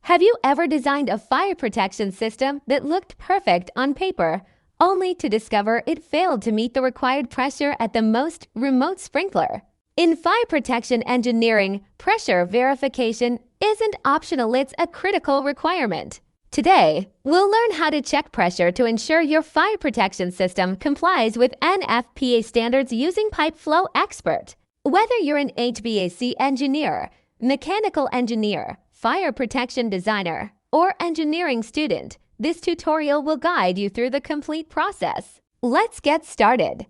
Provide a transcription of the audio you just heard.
Have you ever designed a fire protection system that looked perfect on paper, only to discover it failed to meet the required pressure at the most remote sprinkler? In fire protection engineering, pressure verification isn't optional, it's a critical requirement. Today, we'll learn how to check pressure to ensure your fire protection system complies with NFPA standards using Pipe Flow Expert. Whether you're an HVAC engineer, mechanical engineer, fire protection designer, or engineering student, this tutorial will guide you through the complete process. Let's get started.